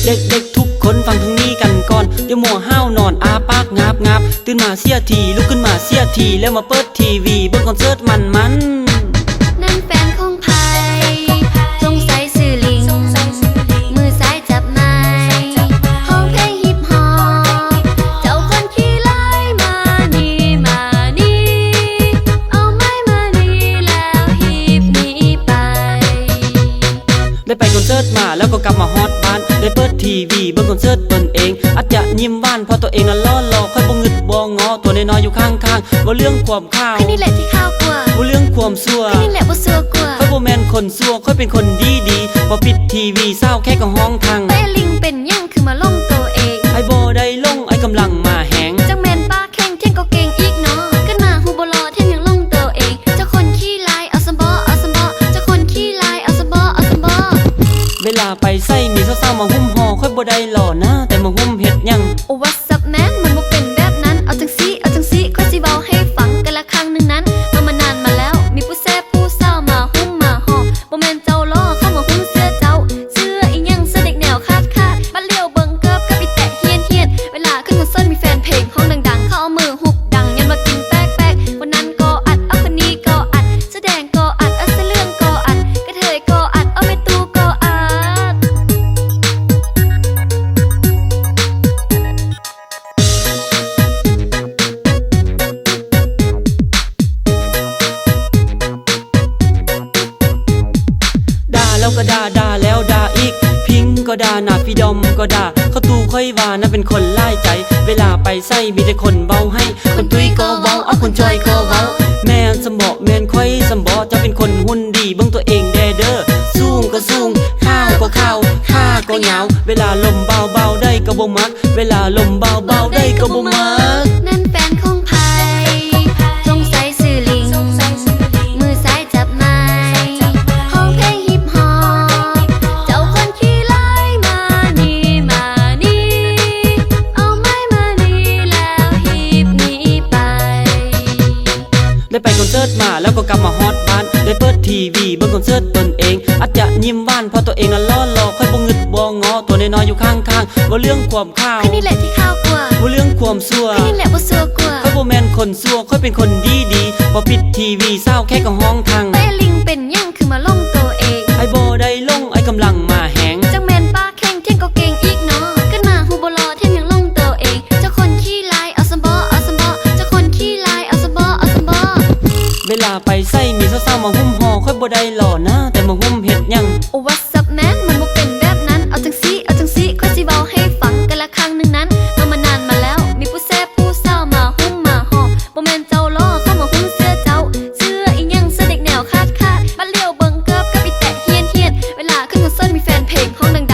เด็กๆทุกคนฟังทางนี้กันก่อนอย่ามัวห้าวนอนอาปากงับตื่นมาเสียทีลุกขึ้นมาเสียทีแล้วมาเปิดทีวีเบิ่งคอนเสิร์ตมันนั่นแฟนของไผสงสัยสื่อลิงมือซ้ายจับไม้ห้องเพลงฮิปฮอปเจ้าคนขี้ไล่มานี่เอาไม้มานี่แล้วฮิปหนีไปได้ไปคอนเสิร์ตมาแล้วก็กลับมาฮอตบ้านได้เปิดทีวีเบิ่งคอนเสิร์ตตนเองอาจจะยิ้มหวานเพราะตัวเองนั้นล้อหลอกค่อยบ่งึดบ่งอตัวน้อยๆอยู่ข้างๆว่าเรื่องความข้าวแค่นี้แหละที่ข้าวกว่าว่าเรื่องความซัวแค่นี้แหละบ่ซัวกว่าค่อยบ่แม่นคนซัวค่อยเป็นคนดีพอปิดทีวีเศร้าแค่ก็ห้องทางแต่ลิงเป็นยังคือมาลงตัวเองไอ้บ่ได้ลงไอ้กำลังมาแหงจังแม่นป้าแข่งเที่ยงก็เก่งอีกเนาะขึ้นมาฮูบ่รอเที่ยงยังลงตัวเองเจ้าคนขี้ลายเอาสมบ่เจ้าคนขี้ลายเอาสมบ่เวลาไปใส่มีสาวๆมาหุ้มห่อค่อยบ่ได้หล่อนะแต่มาหุ้มเฮ็ดยังโอ้ What's up man มันบ่เป็นแบบนั้นเอาจังซี่ค่อยสิเว้าให้ฟังกันละครั้งนึงนั้นมานานมาแล้วมีผู้แซ่บผู้สาวมาหุ้มมาห่อบ่แม่นเจ้าล้อเข้ามาหุ้มเสื้อเจ้าเสื้ออีหยังเสื้อเด็กแนวคาดบัดเลี้ยวเบิ่งเกิบกับอีแตะเฮียนเวลาขึ้นคอนเสิร์ตมีแฟนเพลงห้องดังๆเขาเอามือหุบดังยันว่ากินแป๊กวันนั้นก็อัดเอาคนนี้ก็อัดแสดงก็อัดเอาเรื่องก็อัดกระเทยก็อัดเอาแม่ตู้ก็อัดแล้วก็ด่าแล้วด่าอีกพิงก็ด่าหน้าพี่ดอมก็ด่าเขาตูค่อยว่านั่นเป็นคนไล่ใจเวลาไปใส่มีแต่คนเบาให้คนตุ้ยก็เว้าเอาคนจอยก็เว้าแม่นสมบ่แม่นค่อยสมบ่จะเป็นคนหุ่นดีเบิ่งตัวเองเด้อสูงก็สูงข้าวก็ข้าวข้าก็ยาวเวลาลมเบาได้ก็บ่มักเวลาลมเบาได้ก็บ่มักนั่นแฟนของไผสงสัยสื่อลิงมือซ้ายจับไม้ห้องเพลงฮิปฮอปเจ้าคนขี้ไล่มานี่เอาไม้มานี่แล้วฮิปหนีไปได้ไปคอนเสิร์ตมาแล้วก็กลับมาฮอตบ้านได้เปิดทีวีเบิ่งคอนเสิร์ตตนเองอาจจะยิ้มหวานเพราะตัวเองนั้นล้อหลอกค่อยบ่งึดบ่งอตัวน้อยๆอยู่ข้างๆว่าเรื่องความข้าวแค่นี้แหละที่ข้าวกว่าว่าเรื่องความซัวแค่นี้แหละบ่ซัวกว่าค่อยบ่แม่นคนซัวค่อยเป็นคนดีพอปิดทีวีเศร้าแค่ก็ห้องทางแต่ลิงเป็นยังคือมาลงตัวเองไอ้บ่ได้ลงไอ้กำลังมาแหงจังแม่นป้าแข่งเที่ยงก็เก่งอีกเนาะขึ้นมาฮูบ่รอเที่ยงยังลงตัวเองเจ้าคนขี้ลายเอาสมบ่เจ้าคนขี้ลายเอาสมบ่เวลาไปใส่มีสาวๆมาหุ้มห่อค่อยบ่ได้หล่อนะแต่มาหุ้มเฮ็ดยังโอ้ What's up man มันบ่เป็นแบบนั้นเอาจังซี่ค่อยสิเว้าให้ฟังกันละครั้งนึงนั้นมานานมาแล้วมีผู้แซ่บผู้สาวมาหุ้มมาห่อบ่แม่นเจ้าล้อเข้ามาหุ้มเสื้อเจ้าเสื้ออีหยังเสื้อเด็กแนวคาดบัดเลี้ยวเบิ่งเกิบกับอีแตะเฮียนเวลาขึ้นคอนเสิร์ตมีแฟนเพลงห้องดัง